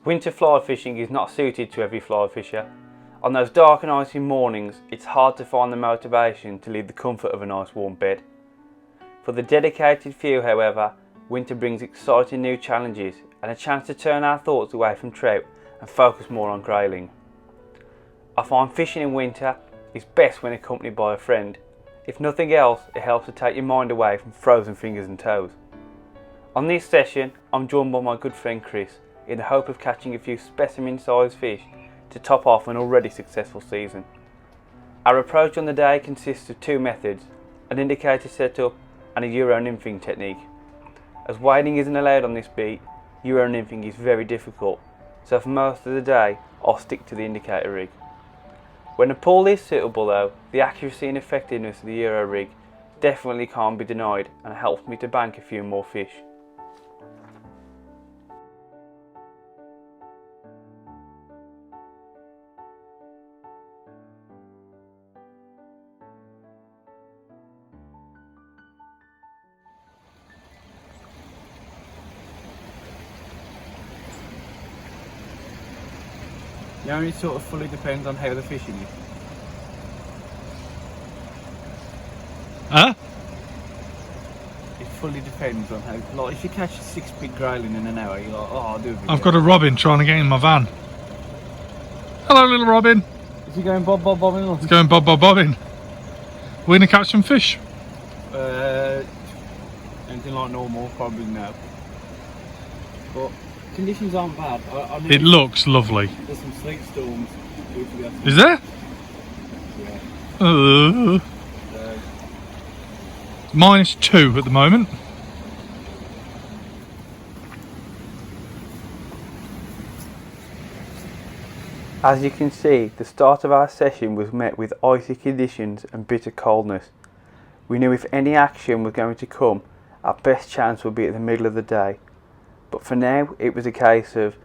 Winter fly fishing is not suited to every fly fisher. On those dark and icy mornings, it's hard to find the motivation to leave the comfort of a nice warm bed. For the dedicated few, however, winter brings exciting new challenges and a chance to turn our thoughts away from trout and focus more on grayling. I find fishing in winter is best when accompanied by a friend. If nothing else, it helps to take your mind away from frozen fingers and toes. On this session, I'm joined by my good friend Chris in the hope of catching a few specimen-sized fish to top off an already successful season. Our approach on the day consists of two methods, an indicator setup and a Euro nymphing technique. As wading isn't allowed on this beat, Euro nymphing is very difficult, so for most of the day I'll stick to the indicator rig. When a pool is suitable though, the accuracy and effectiveness of the Euro rig definitely can't be denied and helps me to bank a few more fish. Yeah, it sort of fully depends on how the fishing is. Huh? It fully depends on how. Like, if you catch 6 big grayling in an hour, you're like, oh, I'll do a video. I've got a robin trying to get in my van. Hello, little robin. Is he going bob bob bobbing? He's going bob bob bobbing. We're gonna catch some fish. Anything like normal, probably no. But conditions aren't bad. It looks lovely. There's some sleet storms. Is there? Yeah. -2 at the moment. As you can see, the start of our session was met with icy conditions and bitter coldness. We knew if any action was going to come, our best chance would be at the middle of the day. But for now, it was a case of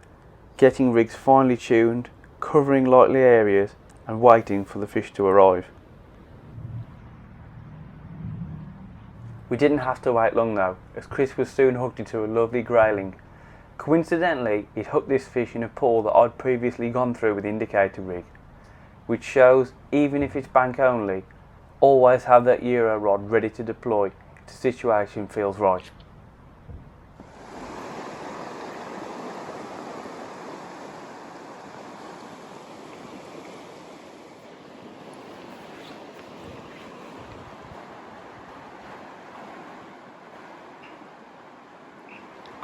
getting rigs finely tuned, covering likely areas and waiting for the fish to arrive. We didn't have to wait long though, as Chris was soon hooked into a lovely grayling. Coincidentally, he'd hooked this fish in a pool that I'd previously gone through with the indicator rig, which shows, even if it's bank only, always have that Euro rod ready to deploy if the situation feels right.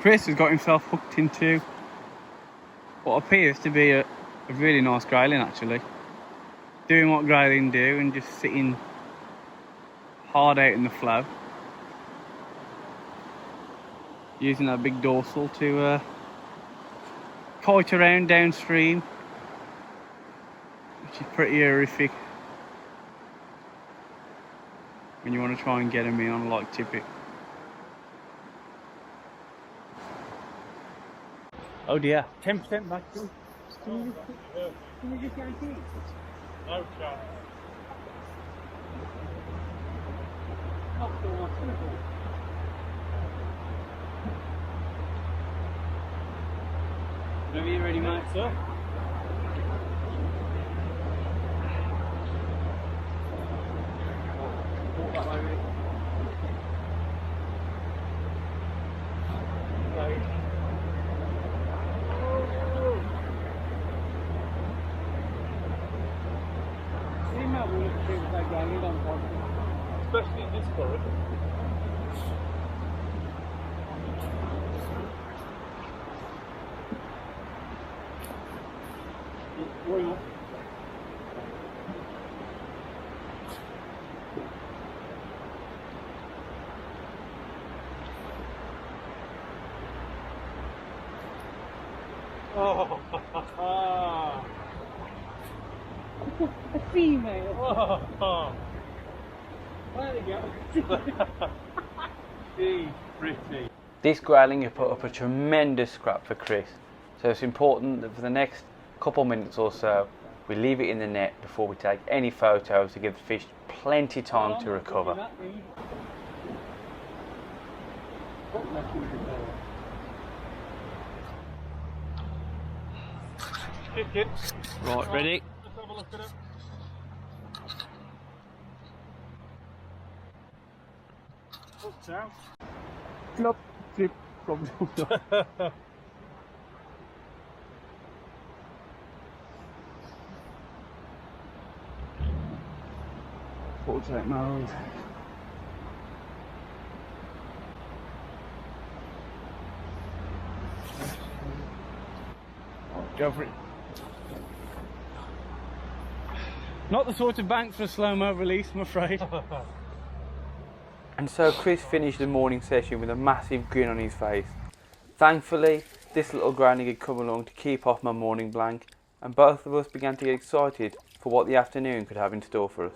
Chris has got himself hooked into what appears to be a really nice grayling, actually. Doing what grayling do and just sitting hard out in the flow. Using that big dorsal to kite around downstream, which is pretty horrific when you want to try and get him in on a light tippet. Oh dear, 10% back. Can you just guarantee it? No chance. Whenever you're ready, mate. Sir? Walk that way, mate. Especially in this current. Oh, A female. oh. There you go. She's pretty. This grayling has put up a tremendous scrap for Chris, so it's important that for the next couple minutes or so we leave it in the net before we take any photos to give the fish plenty time to recover. Chicken. Right, ready? Let's have a look at it. Hooked out. Flop, flip, flop, flop. Portrait mode. Go for it. Not the sort of bank for a slow-mo release, I'm afraid. And so Chris finished the morning session with a massive grin on his face. Thankfully, this little Grayling had come along to keep off my morning blank, and both of us began to get excited for what the afternoon could have in store for us.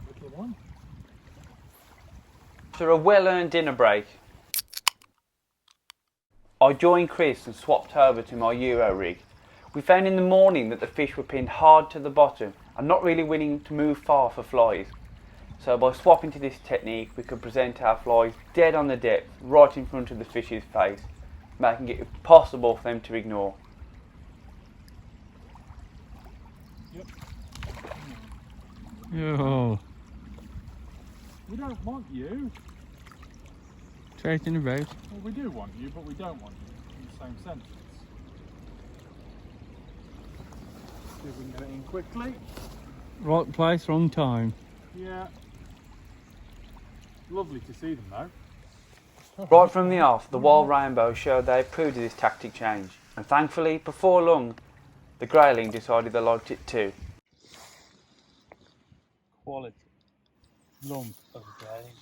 Little one. After a well-earned dinner break, I joined Chris and swapped over to my Euro rig. We found in the morning that the fish were pinned hard to the bottom and not really willing to move far for flies. So by swapping to this technique, we could present our flies dead on the depth, right in front of the fish's face, making it impossible for them to ignore. Oh, We don't want you. straight in the road. Well, we do want you, but we don't want you in the same sentence. See if we can get it in quickly. Right place, wrong time. Yeah. Lovely to see them though. Right from the off, the wild rainbow showed they approved of this tactic change, and thankfully, before long, the Grayling decided they liked it too. Quality. Lump of Grayling.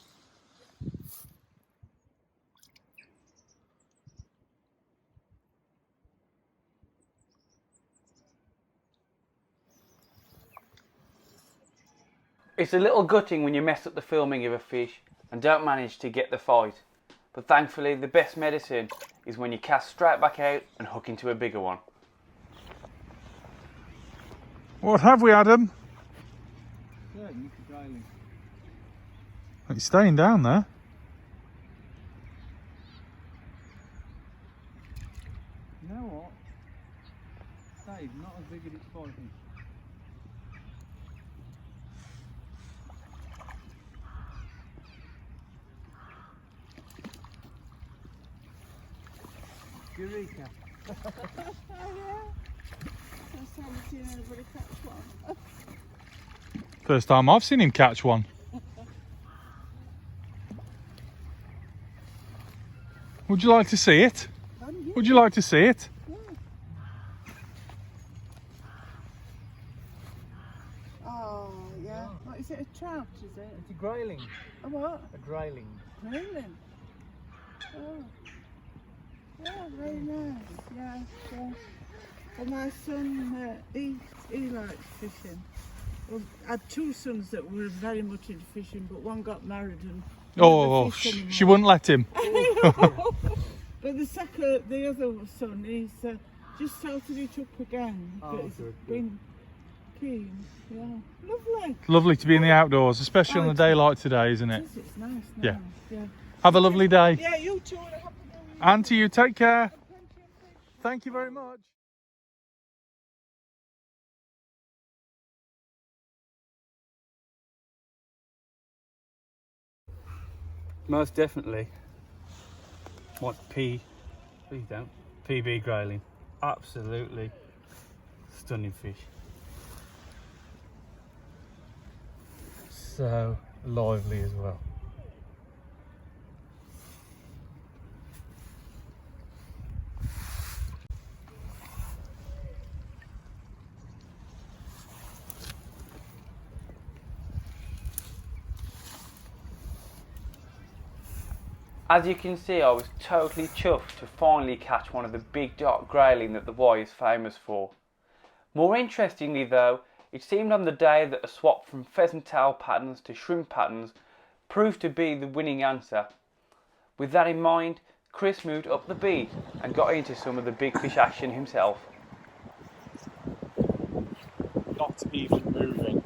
It's a little gutting when you mess up the filming of a fish and don't manage to get the fight, but thankfully the best medicine is when you cast straight back out and hook into a bigger one. What have we, Adam? Yeah, you could Grayling. It's staying down there. You know what? Dave, not as big as it's fighting. Eureka. First time I've seen him catch one. Would you like to see it? Would you like to see it? Oh, yeah. What is it, a trout, is it? It's a Grayling. A what? A Grayling. Grayling. Oh. Yeah, very nice. Yeah, yeah. Well, my son, he likes fishing. Well, I had two sons that were very much into fishing, but one got married and Oh, never fished she anymore. wouldn't let him. But the other son, he's just started it up again. But he's been keen. Yeah, lovely. Lovely to be in the outdoors, especially on a Oh, day like today, isn't it? It's nice. Yeah. Yeah. Have a lovely day. Yeah, you too. And a happy New Year. And to you, take care. Plenty of fish. Thank you very much. Most definitely. What's P? Please don't. PB Grayling. Absolutely stunning fish. So lively as well. As you can see, I was totally chuffed to finally catch one of the big dark grayling that the Wye is famous for. More interestingly though, it seemed on the day that a swap from pheasant tail patterns to shrimp patterns proved to be the winning answer. With that in mind, Chris moved up the beat and got into some of the big fish action himself. Not even moving.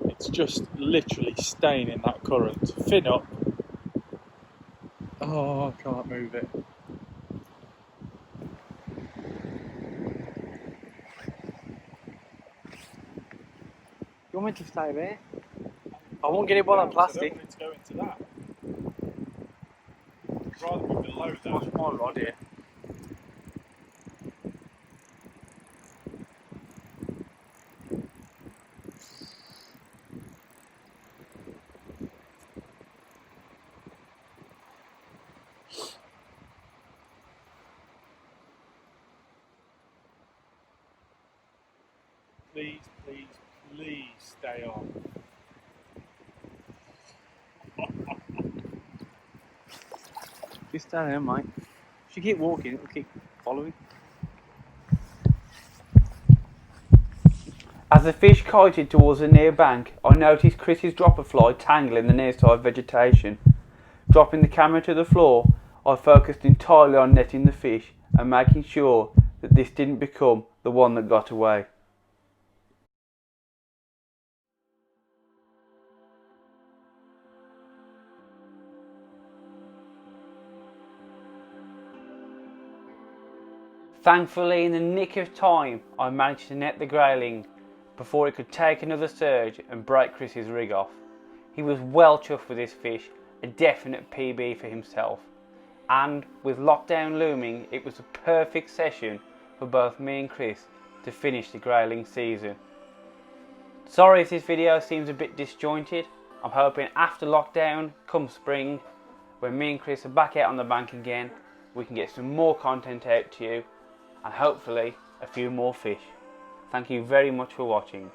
It's just literally staying in that current. Fin up. Oh, I can't move it. You want me to stay there? I won't get it by that plastic. I don't want it to go into that. I'd rather be below that. That's my rod here. Please, please, please stay on. Just stay there, mate. If you keep walking, it'll keep following. As the fish kited towards the near bank, I noticed Chris's dropper fly tangle in the near side vegetation. Dropping the camera to the floor, I focused entirely on netting the fish and making sure that this didn't become the one that got away. Thankfully, in the nick of time, I managed to net the grayling before it could take another surge and break Chris's rig off. He was well chuffed with this fish, a definite PB for himself. And with lockdown looming, it was a perfect session for both me and Chris to finish the grayling season. Sorry if this video seems a bit disjointed. I'm hoping after lockdown, come spring, when me and Chris are back out on the bank again, we can get some more content out to you and hopefully a few more fish. Thank you very much for watching.